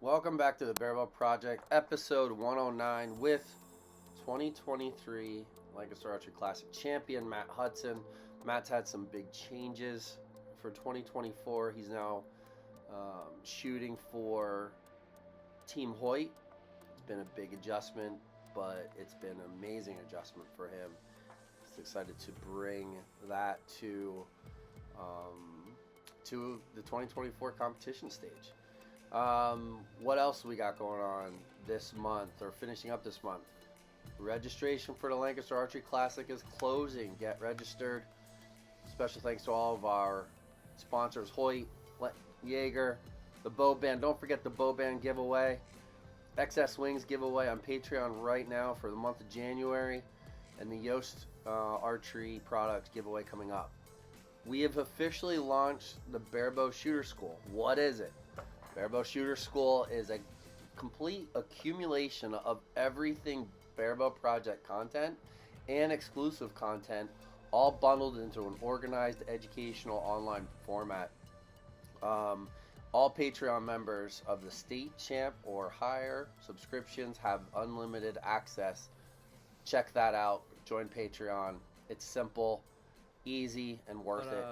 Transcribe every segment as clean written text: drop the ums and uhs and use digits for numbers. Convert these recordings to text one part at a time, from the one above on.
Welcome back to the Barebow Project, episode 109 with 2023 Lancaster Archery Classic champion Matt Hudson. Matt's had some big changes for 2024. He's now shooting for Team Hoyt. It's been a big adjustment, but it's been an amazing adjustment for him. He's excited to bring that to the 2024 competition stage. What else we got going on this month or finishing up this month? Registration for the Lancaster Archery Classic is closing. Get registered. Special thanks to all of our sponsors, Hoyt, Jaeger, the Bow Band. Don't forget the Bow Band giveaway. XS Wings giveaway on Patreon right now for the month of January. And the Yost Archery product giveaway coming up. We have officially launched the Barebow Shooter School. What is it? Barebow Shooter School is a complete accumulation of everything Barebow Project content and exclusive content, all bundled into an organized educational online format. All Patreon members of the state champ or higher subscriptions have unlimited access. Check that out. Join Patreon. It's simple, easy, and worth it.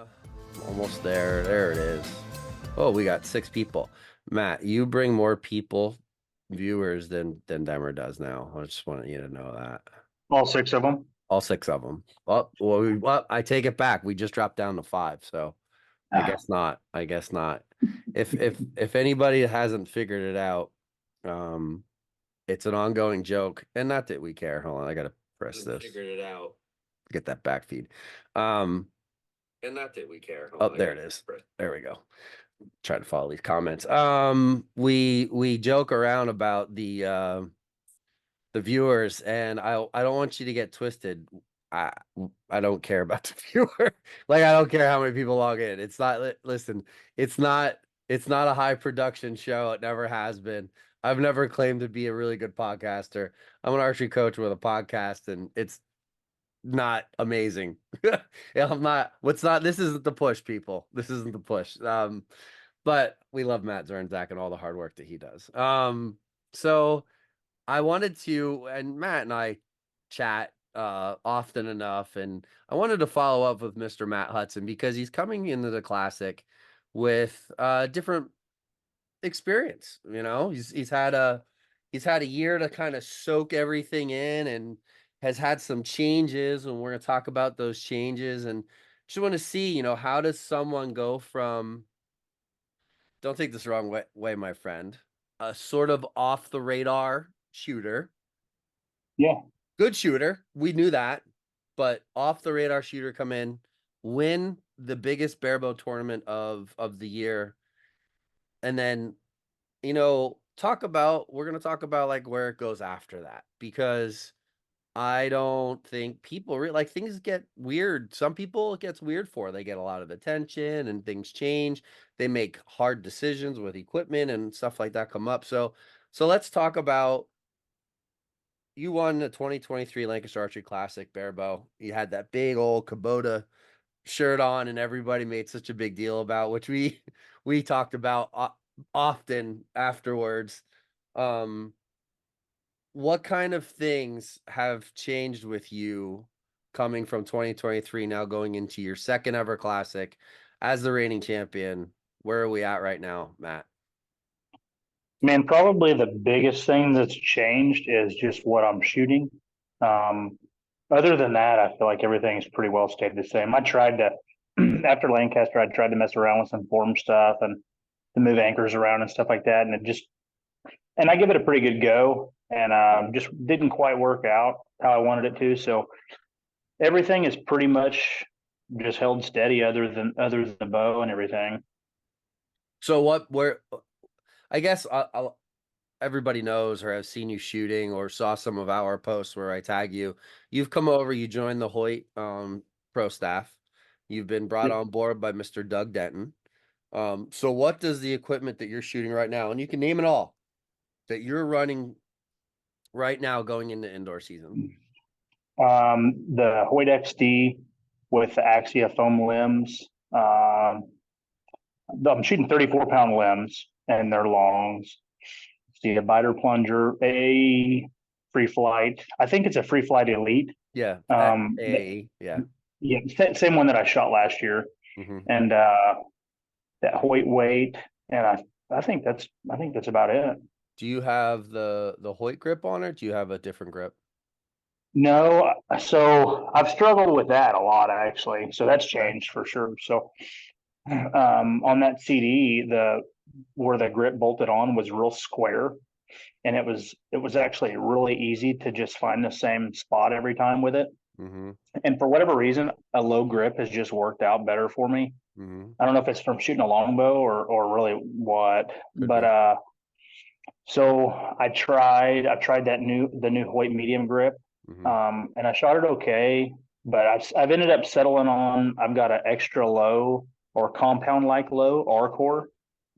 Almost there. There it is. Oh, we got 6 people. Matt, you bring more people, viewers, than Demmer does now. I just wanted you to know that. All 6 of them? All 6 of them. Well, I take it back. We just dropped down to 5, so I guess not. I guess not. If anybody hasn't figured it out, it's an ongoing joke, and not that we care. Hold on, I gotta press this. Figured it out. Get that back feed. And not that we care. Hold on, there it is. There we go. Try to follow these comments. We joke around about the viewers, and I don't want you to get twisted. I don't care about the viewer. Like, I don't care how many people log in. It's not, listen, it's not a high production show. It never has been. I've never claimed to be a really good podcaster. I'm an archery coach with a podcast, and it's not amazing. I'm not, this isn't the push, people. This isn't the push. But we love Matt Zernzak and all the hard work that he does. So I wanted to, and Matt and I chat often enough, and I wanted to follow up with Mr. Matt Hudson because he's coming into the Classic with different experience. You know, he's had a year to kind of soak everything in, and has had some changes, and we're going to talk about those changes. And just want to see, you know, how does someone go from, don't take this the wrong way, my friend, a sort of off the radar shooter. Yeah. Good shooter. We knew that, but off the radar shooter, come in, win the biggest Barebow tournament of the year. And then, you know, we're going to talk about like where it goes after that, because I don't think people really, like, things get weird. Some people it gets weird for. They get a lot of attention and things change. They make hard decisions with equipment and stuff like that come up. So let's talk about, you won the 2023 Lancaster Archery Classic Barebow. You had that big old Kubota shirt on, and everybody made such a big deal about, which we talked about often afterwards. What kind of things have changed with you coming from 2023 now going into your second ever Classic as the reigning champion? Where are we at right now, Matt? Man, probably the biggest thing that's changed is just what I'm shooting. Other than that, I feel like everything's pretty well stayed the same. I tried to, after Lancaster, I tried to mess around with some form stuff and to move anchors around and stuff like that. And I give it a pretty good go, and just didn't quite work out how I wanted it to. So everything is pretty much just held steady other than the bow and everything. So I guess everybody knows or has seen you shooting or saw some of our posts where I tag you. You've come over, you joined the Hoyt pro staff. You've been brought on board by Mr. Doug Denton. So what does the equipment that you're shooting right now, and you can name it all, that you're running right now going into indoor season? The Hoyt XD with the Axia foam limbs. I'm shooting 34-pound limbs, and they're longs. see, a biter plunger, a free flight. I think it's a free flight elite. Yeah. Um, Yeah. yeah, same one that I shot last year, Hmm. and that Hoyt weight, and I think that's about it. Do you have the Hoyt grip on it? Do you have a different grip? No, so I've struggled with that a lot actually. So that's Okay. changed for sure. So on that CD, the where the grip bolted on was real square, and it was actually really easy to just find the same spot every time with it. Hmm. And for whatever reason, a low grip has just worked out better for me. Hmm. I don't know if it's from shooting a longbow or really what, Could but be. so I tried the new Hoyt medium grip, Hmm. and I shot it okay, but I've ended up settling on I've got an extra low or compound like low R core,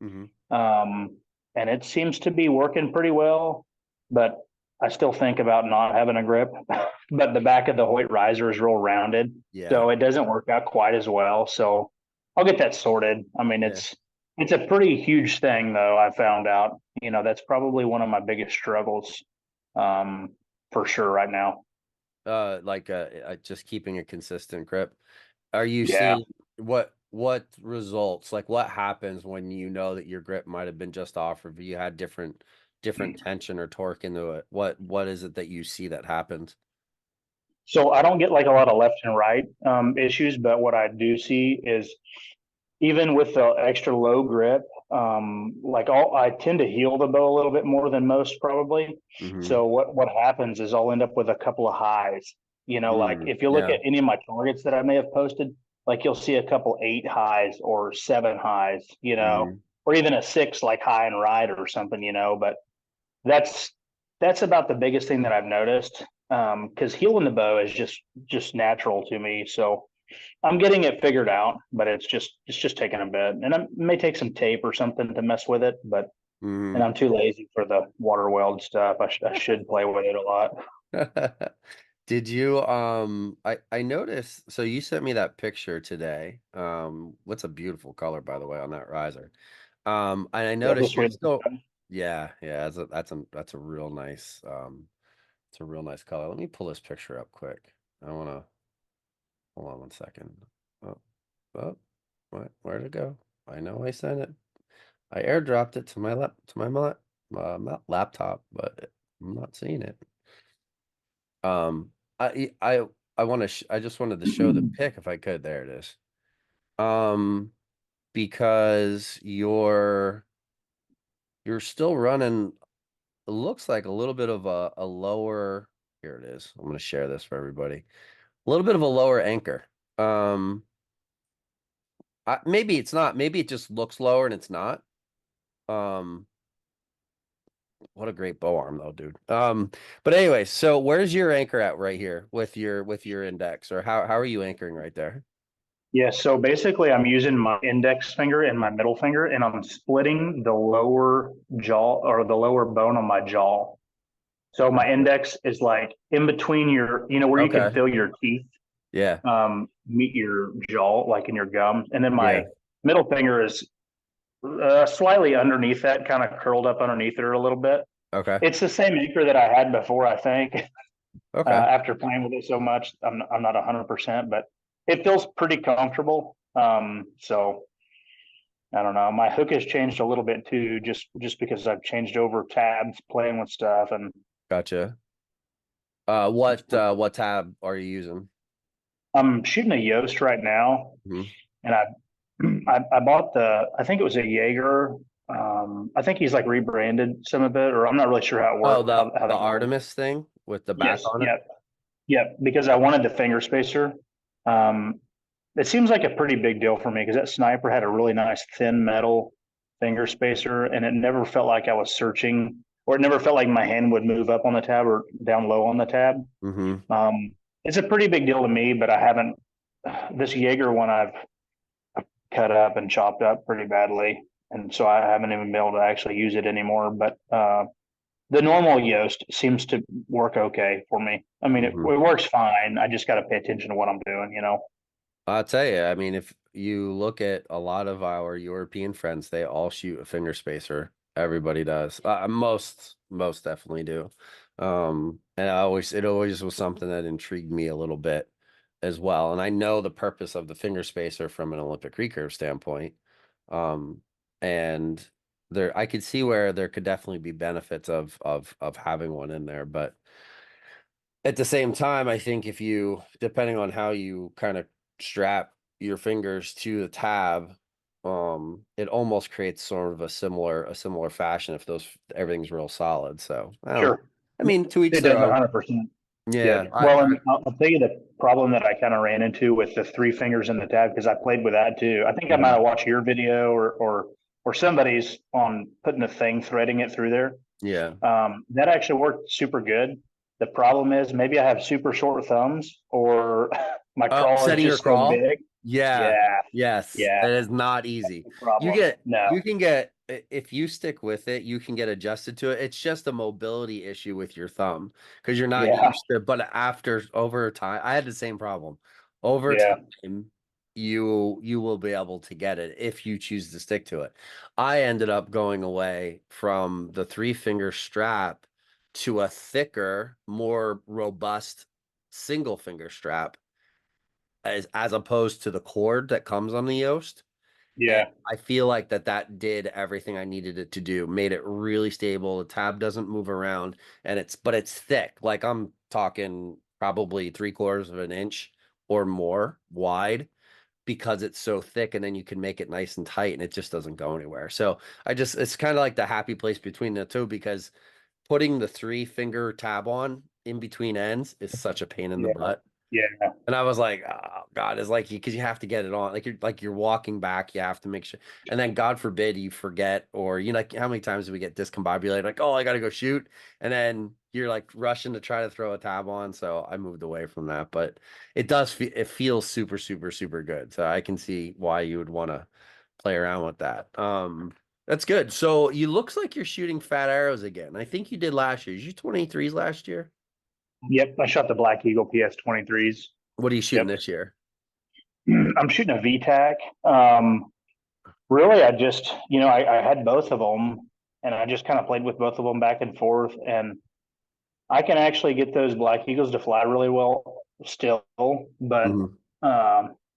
Hmm. um, and it seems to be working pretty well, but I still think about not having a grip. But the back of the Hoyt riser is real rounded, Yeah. so it doesn't work out quite as well. So I'll get that sorted. I mean, Yeah. it's a pretty huge thing, though. I found out, that's probably one of my biggest struggles, um, for sure right now. Like just keeping a consistent grip. Are you Yeah. seeing what results, like what happens when you know that your grip might have been just off, or if you had different tension or torque into it? What is it that you see that happens? So I don't get like a lot of left and right issues, but what I do see is even with the extra low grip, like I tend to heel the bow a little bit more than most probably. Hmm. So what happens is I'll end up with a couple of highs. Like Mm, if you look yeah. at any of my targets that I may have posted, like you'll see a couple 8 highs or 7 highs, Hmm. or even a 6 like high and right or something, but that's that's about the biggest thing that I've noticed. Because heeling the bow is just natural to me. So I'm getting it figured out, but it's just taking a bit, and it may take some tape or something to mess with it. But and Hmm. I'm too lazy for the water weld stuff. I should play with it a lot. Did you I noticed, so you sent me that picture today. What's a beautiful color, by the way, on that riser. And I Yeah, noticed this you're week. still, yeah, yeah, that's a real nice it's a real nice color. Let me pull this picture up quick. I wanna hold on one second. Oh, oh, where'd it go? I know I sent it. I airdropped it to laptop, but I'm not seeing it. Um, I I I want to I just wanted to show the pic if I could. There it is. Um, because you're still running. It looks like a little bit of a lower. Here it is. I'm going to share this for everybody. A little bit of a lower anchor. Um, maybe it's not. Maybe it just looks lower and it's not. Um, what a great bow arm though, dude. But anyway, so where's your anchor at right here with your index, or how are you anchoring right there? Yeah, so basically, I'm using my index finger and my middle finger, and I'm splitting the lower jaw or the lower bone on my jaw. So my Gotcha. index is like in between where you can Okay. feel your teeth Yeah. meet your jaw, like in your gums, and then my Yeah. middle finger is slightly underneath that, kind of curled up underneath it a little bit. Okay. It's the same anchor that I had before, I think. Okay. After playing with it so much, I'm not 100%, but it feels pretty comfortable. So I don't know. My hook has changed a little bit too, just because I've changed over tabs, playing with stuff, and Gotcha. it's pretty. What tab are you using? I'm shooting a Yost right now, Mhm. and I bought I think it was a Jaeger. I think he's like rebranded some of it, or I'm not really sure how it Oh, worked, how the that works. Artemis thing with the back Yes, on it? yeah, yeah, because I wanted the finger spacer. Um, it seems like a pretty big deal for me because that sniper had a really nice thin metal finger spacer, and it never felt like I was searching, or it never felt like my hand would move up on the tab or down low on the tab. Mm-hmm. It's a pretty big deal to me, but I haven't. This Jaeger one I've cut up and chopped up pretty badly, and so I haven't even been able to actually use it anymore. But the normal Yoast seems to work okay for me. I mean, it Mm-hmm. works fine. I just got to pay attention to what I'm doing. I'll tell you, I mean, if you look at a lot of our European friends, they all shoot a finger spacer Everybody does. Most definitely do. And it always was something that intrigued me a little bit as well. And I know the purpose of the finger spacer from an Olympic recurve standpoint. Um, and I could see where there could definitely be benefits of having one in there, but at the same time, I think if you, depending on how you kind of strap your fingers to the tab, it almost creates sort of a similar fashion if those everything's real solid. So I don't know. Sure. I mean, to each It their does own. 100%. Yeah, Yep. Well, and I'll tell you the problem that I kind of ran into with the three fingers in the tab, because I played with that too. I think I might Mhm. have watched your video or somebody's on putting the thing, threading it through there. Yeah. That actually worked super good. The problem is maybe I have super short thumbs or my Oh, crawl is setting your just so crawl? big. Yeah. Yeah, Yes. yeah, It is not that's easy. the You problem. get No, you can get if you stick with it, you can get adjusted to it. It's just a mobility issue with your thumb because you're not yeah, used to, but over time, I had the same problem. Over yeah, time, you will be able to get it if you choose to stick to it. I ended up going away from the three finger strap to a thicker, more robust single finger strap as opposed to the cord that comes on the Yost. And yeah, I feel like that did everything I needed it to do, made it really stable. The tab doesn't move around and it's thick. Like I'm talking probably 3/4 of an inch or more wide because it's so thick and then you can make it nice and tight and it just doesn't go anywhere. So it's kind of like the happy place between the two because putting the three finger tab on in between ends is such a pain in the yeah, butt. yeah, And I was like, oh God, it's like because you have to get it on. Like you're walking back, you have to make sure. And then God forbid you forget, or like how many times do we get discombobulated? Like, oh, I gotta go shoot. And then you're like rushing to try to throw a tab on. So I moved away from that. But it feels super, super, super good. So I can see why you would want to play around with that. That's good. So you looks like you're shooting fat arrows again. I think you did last year. Did you 23s last year? yep. I shot the Black Eagle PS 23s. What are you shooting Yep. this year? I'm shooting a VTAC. Really, I just, I had both of them and I just kind of played with both of them back and forth. And I can actually get those Black Eagles to fly really well still. But Mhm.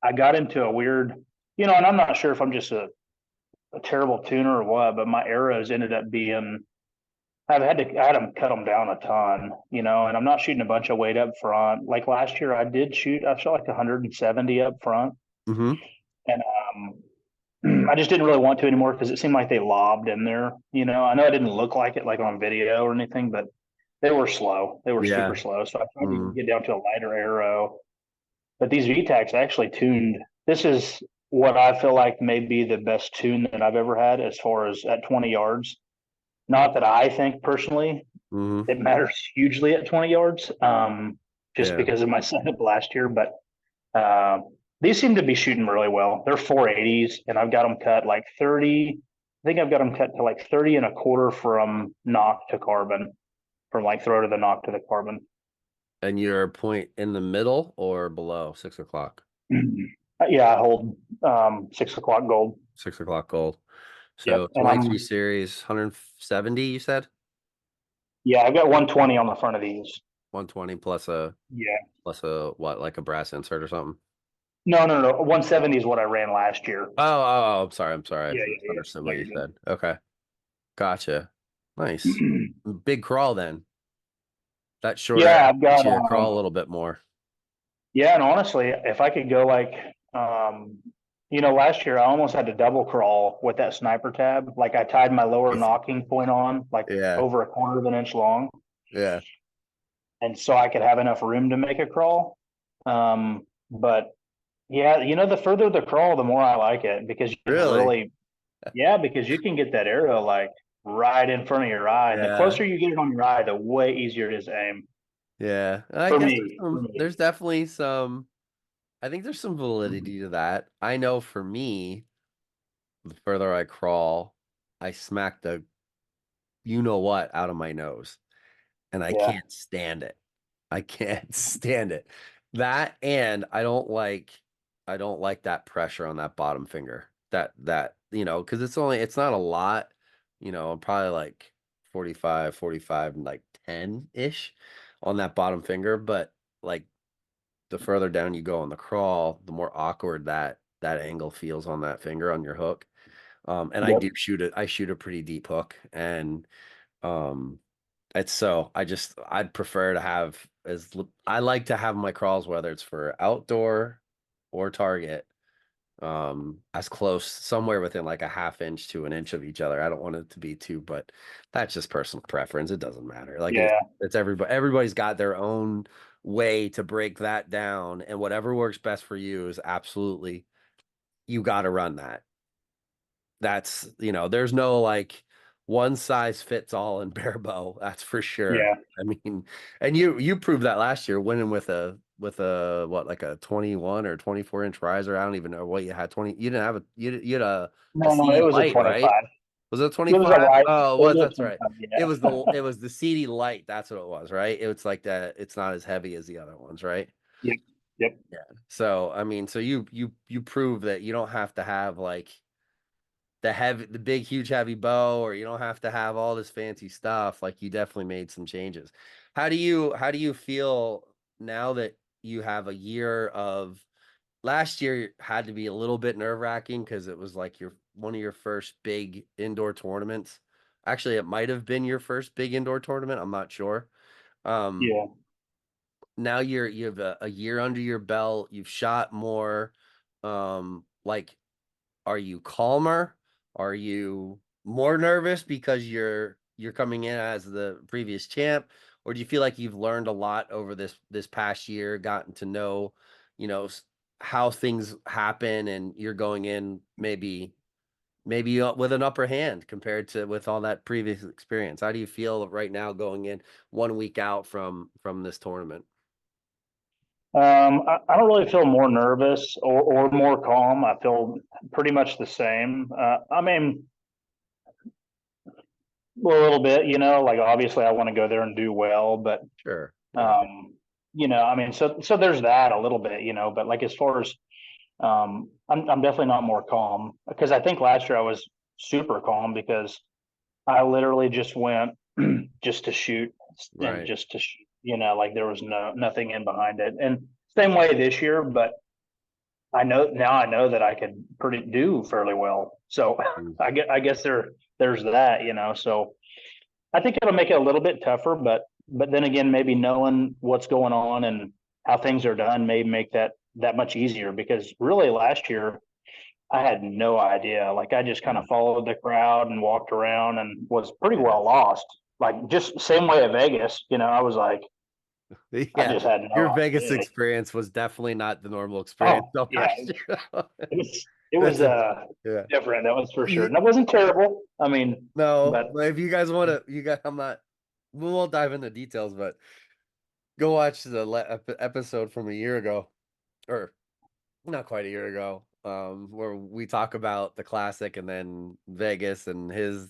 I got into a weird, and I'm not sure if I'm just a terrible tuner or what, but my arrows ended up being, I had them cut them down a ton, and I'm not shooting a bunch of weight up front. Like last year, I shot like 170 up front. Mm-hmm. And I just didn't really want to anymore because it seemed like they lobbed in there. I know it didn't look like it like on video or anything, but they were slow. They were super Yeah. slow. So I tried to Mm. get down to a lighter arrow. But these VTACs actually tuned. This is what I feel like may be the best tune that I've ever had as far as at 20 yards. Not that I think personally Mm-hmm. it matters hugely at 20 yards, just Yeah. because of my setup last year. But uh, these seem to be shooting really well. They're 480s, and I've got them cut like 30. I think I've got them cut to like 30 and a quarter from knock to carbon, from like throw to the knock to the carbon. And your point in the middle or below 6 o'clock? Yeah, I hold 6 o'clock gold. 6 o'clock gold. Yep, So and 23 series, 170, you said? I've got 120 on the front of these. 120 plus a Yeah, what, like a brass insert or something? no. 170 is what I ran last year. I'm sorry. I'm sorry. I Yeah, yeah, yeah. misunderstood No, what you you're said. Okay. Gotcha. Nice. good. Big crawl then. That shorter Yeah, arrow I've lets got you crawl a little bit more. yeah, and honestly, if I could go like last year I almost had to double crawl with that sniper tab. Like I tied my lower knocking point on like Yeah. over a quarter of an inch long, Yeah. and so I could have enough room to make a crawl. But yeah, the further the crawl, the more I like it because you can Really? really, yeah, because you can get that arrow like right in front of your eye, and the Yeah. closer you get it on your eye, the way easier it is to aim. Yeah. I For guess me, for me. there's definitely some I think there's some validity to that. I know for me, the further I crawl, I smack the you know what out of my nose, and I Yeah, can't stand it. I can't stand it. That and I don't like that pressure on that bottom finger. That because it's not a lot, probably like 45, 45, and like 10-ish on that bottom finger. But like the further down you go on the crawl, the more awkward that angle feels on that finger on your hook. And I Yep. do I shoot a pretty deep hook, and um it's so I'd prefer to have I like to have my crawls, whether it's for outdoor or target, as close somewhere within like a half inch to an inch of each other. I don't want it to be too, but that's just personal preference. It doesn't matter. Like Yeah. it's everybody's got their own way to break that down, and whatever works best for you is absolutely, you got to run that. That's, there's no like one size fits all in Barebow, that's for sure. Yeah. I mean, and you proved that last year winning with a what, like a 21 or 24-inch riser. I don't even know what you had. 20, you didn't have you had a No, no, it CD was a light, right? 25. Was it a It was a 25? light. Oh, it It was, was that's a right. 25. It was the CD light, that's what it was, right? It's like that, it's not as heavy as the other ones, right? Yeah. Yep. Yep. Yeah. So, I mean, so you prove that you don't have to have like the big, huge, heavy bow, or you don't have to have all this fancy stuff. Like, you definitely made some changes. How do you feel now that you have a year of, last year had to be a little bit nerve-wracking because it was like one of your first big indoor tournaments. Actually, it might have been your first big indoor tournament. I'm not sure. Um, Yeah. Now you have a year under your belt. You've shot more. Like, are you calmer? Are you more nervous because you're coming in as the previous champ? Or do you feel like you've learned a lot over this past year, gotten to know, you know, how things happen, and you're going in maybe with an upper hand compared to with all that previous experience? How do you feel right now going in 1 week out from this tournament? I don't really feel more nervous or more calm. I feel pretty much the same. I mean, a little bit, like obviously I want to go there and do well, but Sure. Yeah. um, I mean, so there's that a little bit, but like as far as I'm definitely not more calm because I think last year I was super calm because I literally just went just to shoot and Right. just to shoot, like there was nothing in behind it. And same way this year, but I know that I can pretty do fairly well. So Mm. I guess there's that, so I think it'll make it a little bit tougher, but then again, maybe knowing what's going on and how things are done may make that much easier because really last year I had no idea. Like I just kind Yeah. of followed the crowd and walked around and was pretty Yeah. well lost. Like just same way at Vegas, I was like, I Yeah. just had Your no Vegas idea. experience was definitely not the normal experience Oh of yeah, last year. it was That's a Yeah. different. That was for sure. You, And that wasn't terrible. I mean, no, but but if you guys want to, I'm not, we won't dive into details, but go watch the episode from a year ago, or not quite a year ago, where we talk about the classic and then Vegas and his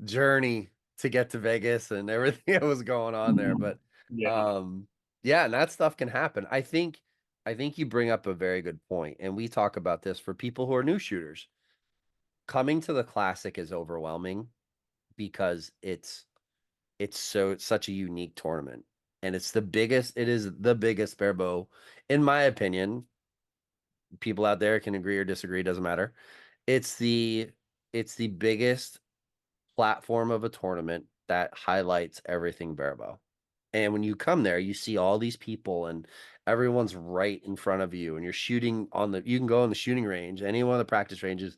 journey to get to Vegas and everything that was going on there. But yeah. um yeah, and that stuff can happen. I think you bring up a very good point, and we talk about this for people who are new shooters. Coming to the classic is overwhelming because it's such a unique tournament, and it is the biggest barebow, in my opinion. People out there can agree or disagree, doesn't matter. It's the biggest platform of a tournament that highlights everything barebow. And when you come there, you see all these people, and everyone's right in front of you, and you can go on the shooting range, any one of the practice ranges,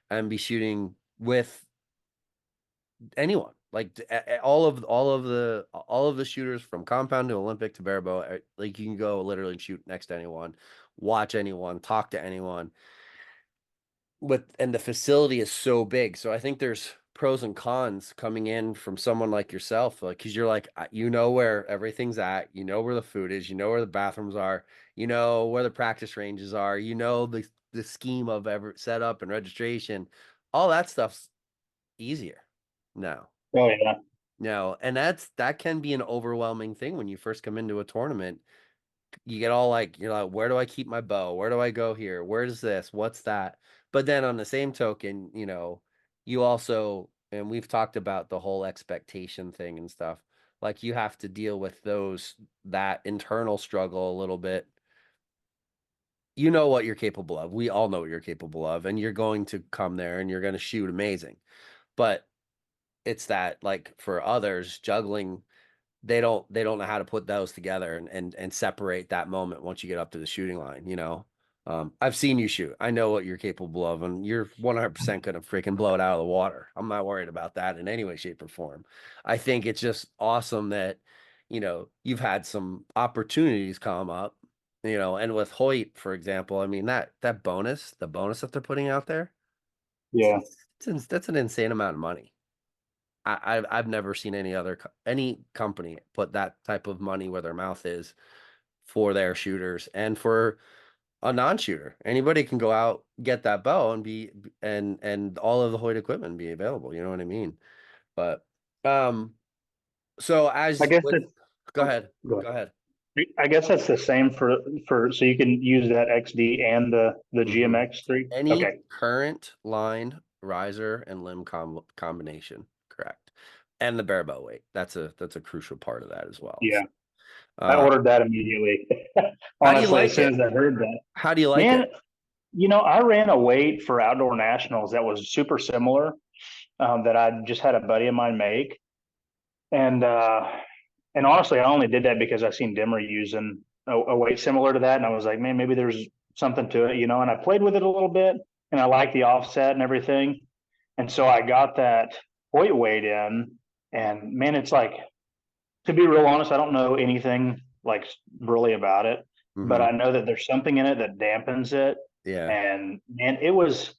and be shooting with anyone. Like all of the shooters from compound to Olympic to barebow, like you can go literally and shoot next to anyone, watch anyone, talk to anyone, and the facility is so big. So I think there's pros and cons coming in from someone like yourself, like, because you're like, you know where everything's at, you know where the food is, you know where the bathrooms are, you know where the practice ranges are, you know the scheme of ever setup and registration, all that stuff's easier now. Oh yeah. No, and that can be an overwhelming thing when you first come into a tournament. You get all like, you're like, where do I keep my bow? Where do I go here? Where's this? What's that? But then on the same token, you also and we've talked about the whole expectation thing and stuff. Like you have to deal with that internal struggle a little bit. You know what you're capable of. We all know what you're capable of, and you're going to come there and you're going to shoot amazing. But it's that like for others juggling, they don't know how to put those together and separate that moment once you get up to the shooting line, you know. I've seen you shoot. I know what you're capable of, and you're 100% gonna freaking blow it out of the water. I'm not worried about that in any way, shape, or form. I think it's just awesome that, you've had some opportunities come up, and with Hoyt, for example, I mean that bonus, the bonus that they're putting out there, Yeah. that's an insane amount of money. I've never seen any company put that type of money where their mouth is for their shooters and for a non-shooter. Anybody can go out, get that bow and and all of the Hoyt equipment be available. You know what I mean? But um, so I as guess with, that, go oh, ahead, go go ahead. ahead. I guess that's the same for so you can use that XD and the hmm GMX3. Any Okay. current line riser and limb combination, correct? And the barebow weight. That's a crucial part of that as well. Yeah. I Uh, ordered that immediately. how do you Honestly, as like soon it? as I heard that. How do you like Man, it? I ran a weight for outdoor nationals that was super similar, that I just had a buddy of mine make. And and honestly, I only did that because I seen Demmer using a weight similar to that, and I was like, man, maybe there's something to it. And I played with it a little bit, and I liked the offset and everything, and so I got that Hoyt weight in, and man, it's like, to be real honest, I don't know anything like really about it, but hmm I know that there's something in it that dampens it, Yeah, and man, it was.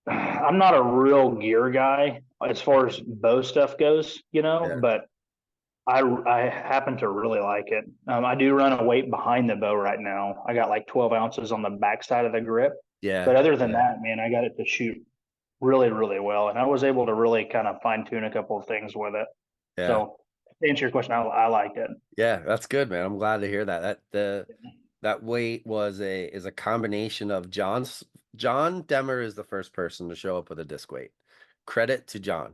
I'm not a real gear guy as far as bow stuff goes, yeah, but I happen to really like it. I do run a weight behind the bow right now. I got like 12 ounces on the backside of the grip. But yeah, other than yeah, that, man, I got it to shoot really, really well. And I was able to really kind of fine tune a couple of things with it. yeah. So to answer your question, I liked it. Yeah, that's good, man. I'm glad to hear that. That weight is a combination of John Demmer is the first person to show up with a disc weight. Credit to John.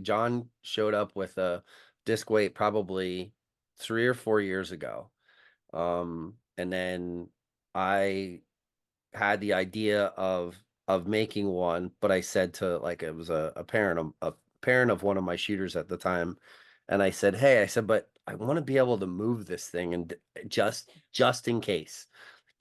John showed up with a disc weight probably 3 or 4 years ago. And then I had the idea of making one, but I said to like it was a parent of one of my shooters at the time, and I said, "Hey," I said, "but I want to be able to move this thing and just in case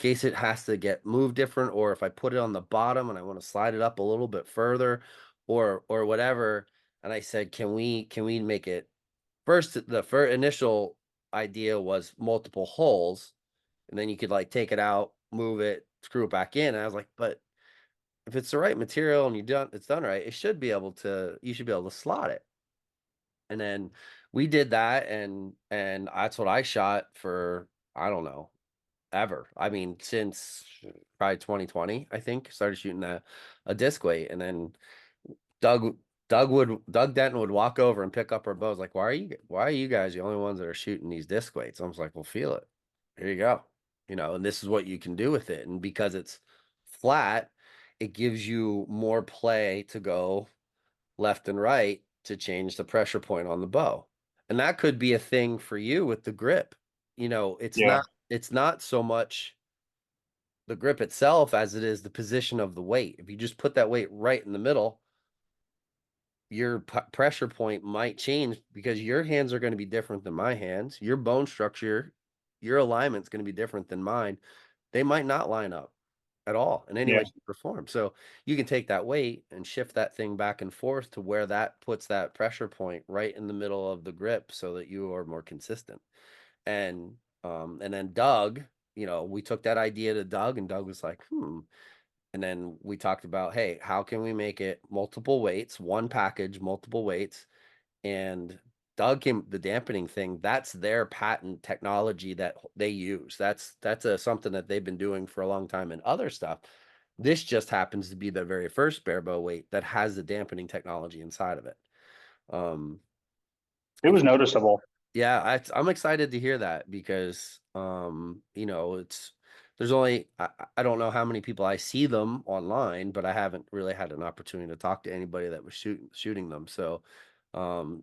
it has to get moved different, or if I put it on the bottom and I want to slide it up a little bit further, or whatever." And I said, "Can we make it first?" The first initial idea was multiple holes, and then you could like take it out, move it, screw it back in. And I was like, but if it's the right material and it's done right, you should be able to slot it. And then we did that, and that's what I shot for, I don't know, ever. I mean, since probably 2020, I think, started shooting a disc weight, and then Doug Doug Denton would walk over and pick up our bows. Like, why are you guys the only ones that are shooting these disc weights? I was like, well, feel it. Here you go. And this is what you can do with it. And because it's flat, it gives you more play to go left and right to change the pressure point on the bow. And that could be a thing for you with the grip. It's Yeah. not so much the grip itself as it is the position of the weight. If you just put that weight right in the middle, your pressure point might change because your hands are going to be different than my hands. Your bone structure, your alignment's going to be different than mine. They might not line up at all in any Yeah. way, shape, or form. So you can take that weight and shift that thing back and forth to where that puts that pressure point right in the middle of the grip so that you are more consistent. And then Doug, we took that idea to Doug, and Doug was like, and then we talked about, hey, how can we make it multiple weights, one package, multiple weights? And the dampening thing, that's their patent technology that they use. That's something that they've been doing for a long time in other stuff. This just happens to be the very first barebow weight that has the dampening technology inside of it. Um, It was noticeable. yeah, I'm excited to hear that because it's there's only I don't know how many people I see them online, but I haven't really had an opportunity to talk to anybody that was shooting them. So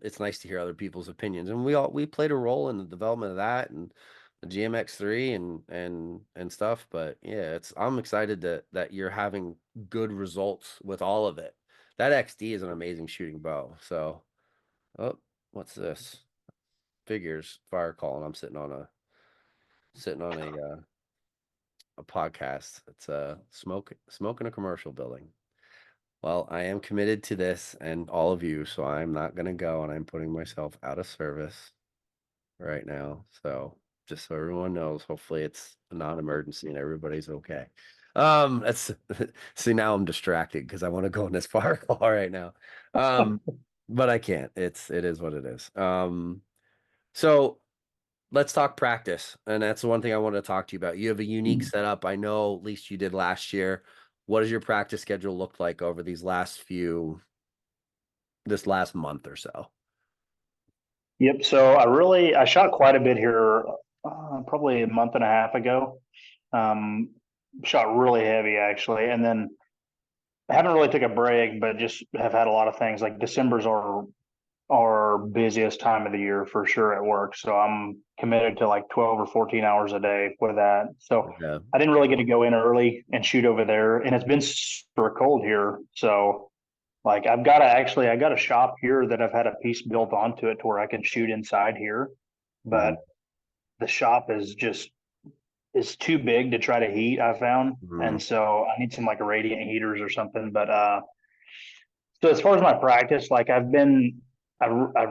it's nice to hear other people's opinions. And we played a role in the development of that and the GMX3 and stuff. But yeah, I'm excited that you're having good results with all of it. That XD is an amazing shooting bow. So, oh, what's this? Figures fire call, and I'm sitting on a podcast. It's smoke in a commercial building. Well, I am committed to this and all of you, so I'm not gonna go, and I'm putting myself out of service right now. So just so everyone knows, hopefully it's a non-emergency and everybody's okay. That's see, now I'm distracted because I want to go in this fire call right now. Um, but I can't. It is what it is. So let's talk practice. And that's the one thing I want to talk to you about. You have a unique setup. I know at least you did last year. What does your practice schedule look like over this last month or so? Yep. So I shot quite a bit here, probably a month and a half ago. Um, Shot really heavy actually, and then I haven't really took a break, but just have had a lot of things. Like December's our busiest time of the year for sure at work. So I'm committed to like 12 or 14 hours a day with that. So Yeah. I didn't really get to go in early and shoot over there, and it's been super cold here. So like I got a shop here that I've had a piece built onto it to where I can shoot inside here, but Hmm. the shop is too big to try to heat, I found. Hmm. And so I need some like radiant heaters or something. But so as far as my practice, like I've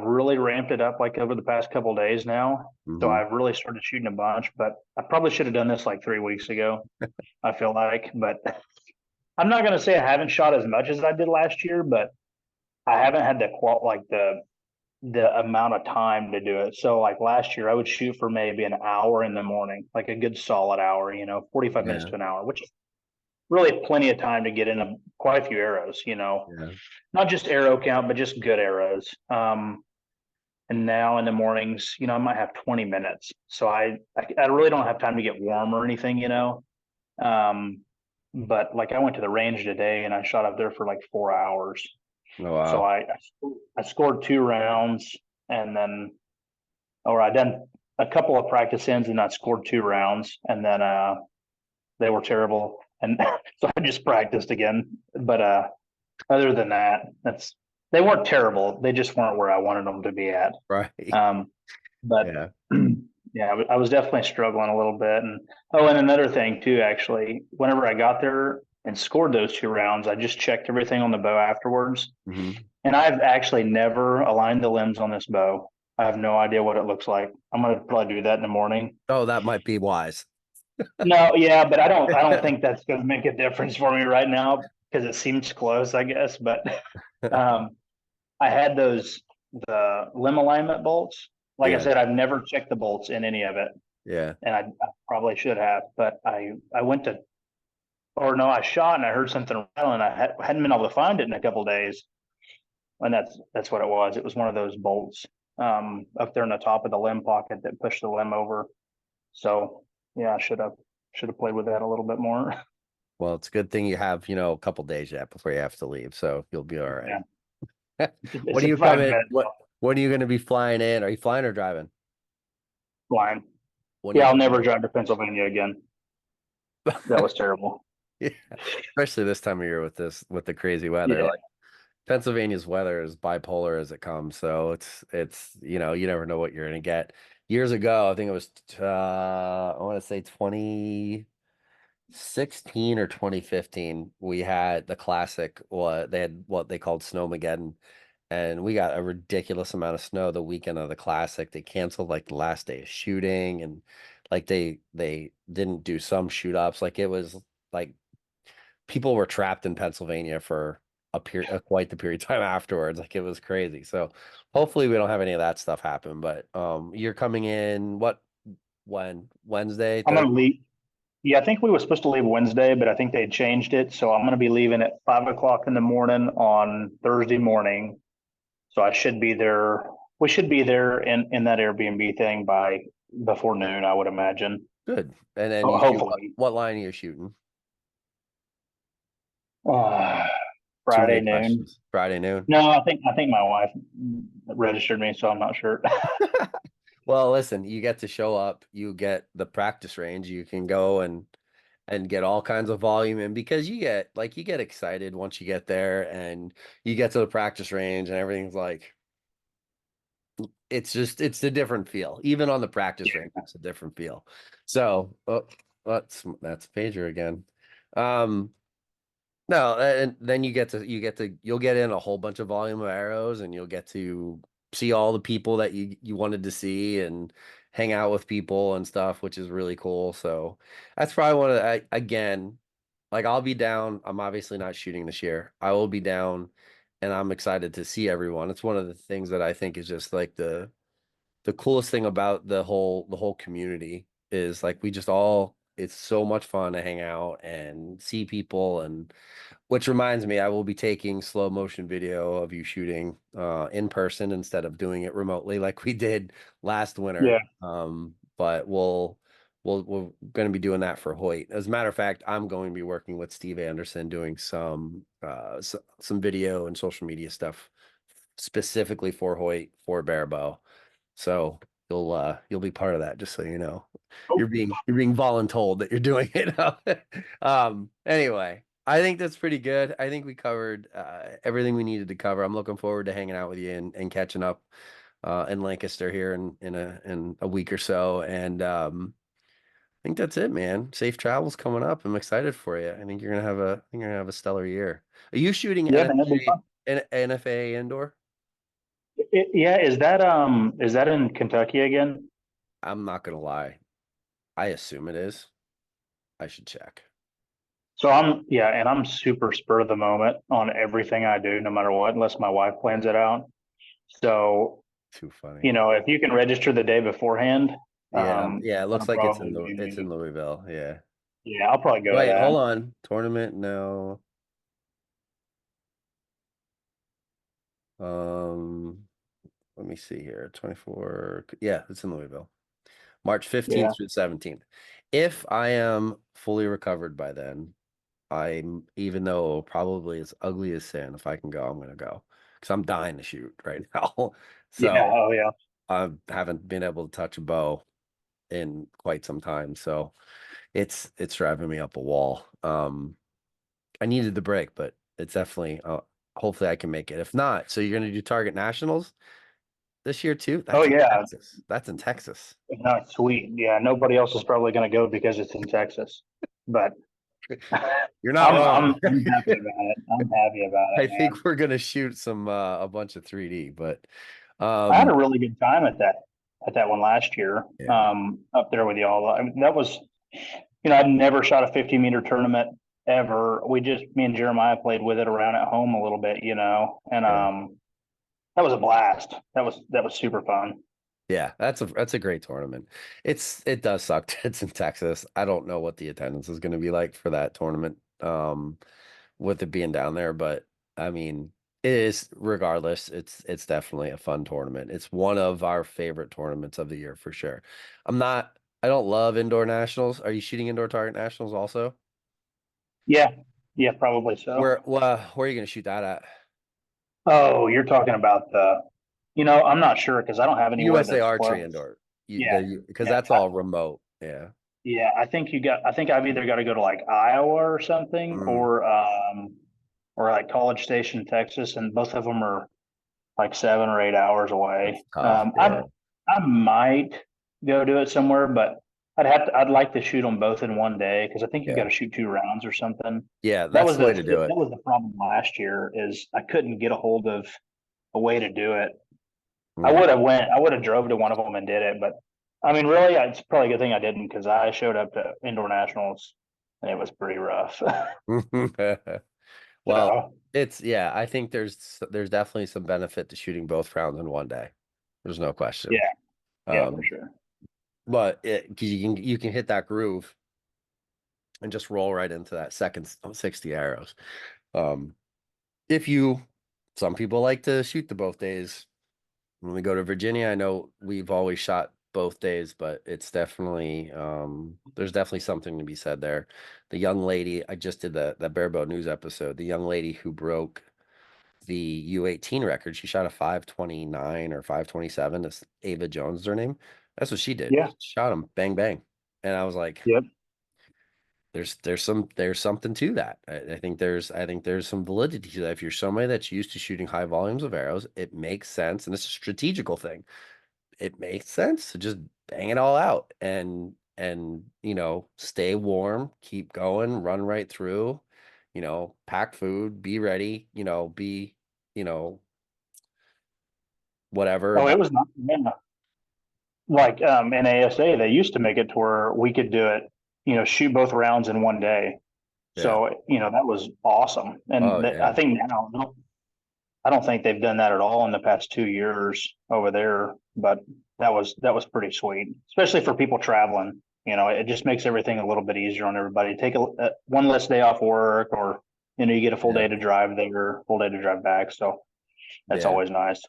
really ramped it up like over the past couple of days now. So Hmm. I've really started shooting a bunch, but I probably should have done this like 3 weeks ago, I feel like. But I'm not gonna say I haven't shot as much as I did last year, but I haven't had the amount of time to do it. So like last year I would shoot for maybe an hour in the morning, like a good solid hour, 45 minutes Yeah. to an hour, which is really plenty of time to get in quite a few arrows, Yeah. not just arrow count, but just good arrows. And now in the mornings, I might have 20 minutes. So I really don't have time to get warm or anything. Um, but like I went to the range today and I shot up there for like 4 hours. Oh, So wow. I scored 2 rounds and then, or I done a couple of practice ends and I scored 2 rounds and then they were terrible. And so I just practiced again. But other than that, they weren't terrible. They just weren't where I wanted them to be at. Right. Um, but Yeah. yeah, I was definitely struggling a little bit. And and another thing too, actually, whenever I got there and scored those 2 rounds, I just checked everything on the bow afterwards. Hmm. And I've actually never aligned the limbs on this bow. I have no idea what it looks like. I'm gonna probably do that in the morning. Oh, that might be wise. No, yeah, but I don't think that's gonna make a difference for me right now because it seems close, I guess. But um, I had the limb alignment bolts. Like I Yeah. said, I've never checked the bolts in any of it, Yeah. and I probably should have. But I went to, or no, I shot and I heard something rattling. Hadn't been able to find it in a couple of days, and that's what it was. It was one of those bolts up there in the top of the limb pocket that pushed the limb over. So yeah, I should have played with that a little bit more. Well, it's a good thing you have, a couple days yet before you have to leave, so you'll be all right. Yeah, What it's are a you 5 minute coming? When are you going to be flying in? Are you flying or driving? line. When are Yeah, you I'll coming never in? drive to Pennsylvania again. That was terrible. Yeah. Especially this time of year with the crazy weather. Yeah. Like Pennsylvania's weather is bipolar as it comes, so it's you never know what you're going to get. Years ago, I think it was I want to say 2016 or 2015, we had the classic, what they had, what they called Snowmageddon, and we got a ridiculous amount of snow the weekend of the classic. They canceled like the last day of shooting, and like they didn't do some shoot ups. Like it was like people were trapped in Pennsylvania for quite the period of time afterwards. Like it was crazy. So hopefully we don't have any of that stuff happen. But you're coming in when Wednesday, I'm gonna Thursday? leave. Yeah, I think we were supposed to leave Wednesday, but I think they changed it. So I'm gonna be leaving at 5 o'clock in the morning on Thursday morning. So I should be there. We should be there in that Airbnb thing by before noon, I would imagine. Good. And then you shoot Hopefully. what line are you shooting? Uh, Too Friday many noon. questions. Friday noon. No, I think my wife registered me, so I'm not sure. Well, listen, you get to show up, you get the practice range, you can go and get all kinds of volume in because you get excited once you get there and you get to the practice range and everything's like it's a different feel. Even on the practice range, Yeah. it's a different feel. So, oh, that's pager again. Um No, and then you'll get in a whole bunch of volume of arrows and you'll get to see all the people that you wanted to see and hang out with people and stuff, which is really cool. So that's probably one of again, like I'll be down. I'm obviously not shooting this year. I will be down and I'm excited to see everyone. It's one of the things that I think is just like the coolest thing about the whole community is like we just all it's so much fun to hang out and see people and which reminds me, I will be taking slow motion video of you shooting in person instead of doing it remotely like we did last winter. Yeah. But we're going to be doing that for Hoyt. As a matter of fact, I'm going to be working with Steve Anderson doing some video and social media stuff specifically for Hoyt for Barebow. So you'll be part of that, just so you know. Oh, You're being voluntold that you're doing it. Anyway, I think that's pretty good. I think we covered everything we needed to cover. I'm looking forward to hanging out with you and catching up in Lancaster here in a week or so. And I think that's it, man. Safe travels coming up. I'm excited for you. I think you're gonna have a stellar year. Are you shooting yeah, man, that'd be fun. NFA indoor? Yeah, is that in Kentucky again? I'm not gonna lie. I assume it is. I should check. So and I'm super spur of the moment on everything I do, no matter what, unless my wife plans it out. So, Too funny. if you can register the day beforehand, Yeah, yeah, it looks that'll like probably be it's in me. Louisville. Yeah. Yeah, I'll probably go to Wait, that. hold on. Tournament? No. Um, let me see here. 24. Yeah, it's in Louisville. March 15th Yeah. through 17th. If I am fully recovered by then, even though probably as ugly as sin, if I can go, I'm gonna go. Because I'm dying to shoot right now. Yeah. So Oh, yeah. I haven't been able to touch a bow in quite some time. So it's driving me up a wall. I needed the break, but it's definitely hopefully I can make it. If not, so you're gonna do Target Nationals this year too? Oh, That's in yeah. Texas. That's in Texas. No, sweet. Yeah. Nobody else is probably going to go because it's in Texas, but You're not wrong. I'm happy about it. I'm happy about I it, man. think we're gonna shoot some a bunch of 3D, but I had um a really good time at that one last year. yeah, Up there with y'all. I mean, that was, I'd never shot a 50-meter tournament ever. Me and Jeremiah played with it around at home a little bit, and yeah. that was a blast. That was super fun. Yeah, that's a great tournament. It does suck that it's in Texas. I don't know what the attendance is gonna be like for that tournament, with it being down there, but I mean it is regardless, it's definitely a fun tournament. It's one of our favorite tournaments of the year for sure. I don't love indoor nationals. Are you shooting indoor target nationals also? Yeah, yeah, probably so. Where are you gonna shoot that at? Oh, you're talking about I'm not sure because I don't have anywhere USA that's Archery close. indoor. Yeah, Because yeah, that's all remote. Yeah. yeah. I think I've either got to go to like Iowa or something, Mm, or like College Station, Texas, and both of them are like 7 or 8 hours that's away. tough. Yeah. I might go do it somewhere, but I'd like to shoot them both in one day because I think you got Yeah. to shoot 2 rounds or something. Yeah, that's the way to do That it. was the problem last year is I couldn't get a hold of a way to do it. Mhm. I would have drove to one of them and did it, but I mean, really, it's probably a good thing I didn't because I showed up to indoor nationals and it was pretty rough. Well, So yeah, I think there's definitely some benefit to shooting both rounds in one day. There's no question. yeah, yeah, for Um, sure. but because you can hit that groove and just roll right into that second 60 arrows. Um, if you some people like to shoot the both days. When we go to Virginia, I know we've always shot both days, but it's definitely there's definitely something to be said there. The young lady, I just did the Barebow News episode. The young lady who broke the U18 record, she shot a 529 or 527. This Ava Jones is her name. That's what she did. Yeah. Shot him, bang bang. And I was like, Yep. there's something to that. I think there's some validity to that. If you're somebody that's used to shooting high volumes of arrows, it makes sense, and it's a strategical thing. It makes sense to just bang it all out and stay warm, keep going, run right through, pack food, be ready, be, you know, whatever Oh, about it was not. Yeah. Like in ASA, they used to make it to where we could do it, shoot both rounds in one day. yeah. So, that was awesome. Oh And I yeah. think now, I don't think they've done that at all in the past 2 years over there, but that was pretty sweet, especially for people traveling. It just makes everything a little bit easier on everybody. Take one less day off work, or you get a full Yeah. day to drive there, full day to drive back. So that's Yeah. always nice.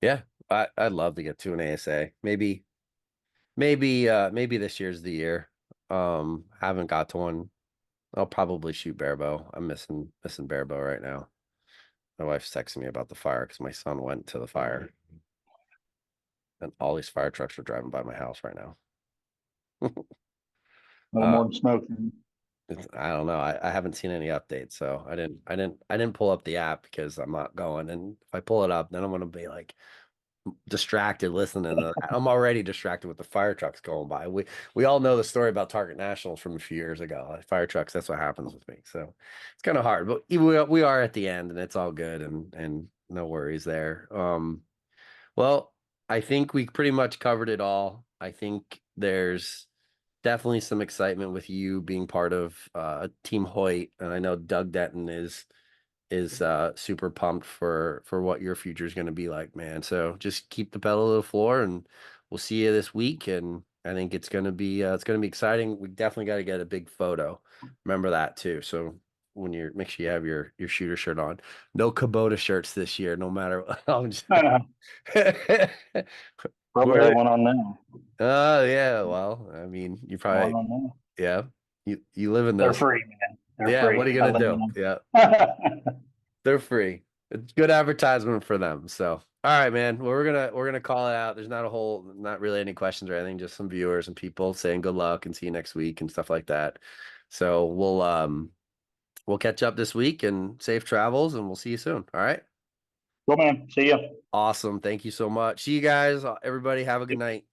Yeah. I'd love to get to an ASA. Maybe this year's the year. Haven't got to one. I'll probably shoot Barebow. I'm missing Barebow right now. My wife's texting me about the fire because my son went to the fire, and all these fire trucks are driving by my house right now. A little Uh, more than smoke. I don't know. I haven't seen any updates, so I didn't pull up the app because I'm not going. And if I pull it up, then I'm gonna be like distracted listening to that. I'm already distracted with the fire trucks going by. We all know the story about Target Nationals from a few years ago. Like, fire trucks, that's what happens with me. So it's kind of hard, but we are at the end, and it's all good, and no worries there. Well, I think we pretty much covered it all. I think there's definitely some excitement with you being part of Team Hoyt, and I know Doug Denton is super pumped for what your future is going to be like, man. So just keep the pedal to the floor, and we'll see you this week. And I think it's gonna be exciting. We definitely got to get a big photo. Remember that too. So when you're make sure you have your shooter shirt on. No Kubota shirts this year, no matter what. Probably have Where one on now. yeah, well, I mean, you One probably on now. yeah. You live in They're those. free, man. They're Yeah, what are free. you I gonna live in do? them. Yeah. They're free. It's good advertisement for them. So, all right, man. Well, we're gonna call it out. There's not really any questions or anything, just some viewers and people saying good luck and see you next week and stuff like that. So we'll catch up this week and safe travels and we'll see you soon. All right. Cool, man. See ya. Awesome. Thank you so much. See you guys. Everybody have a good night.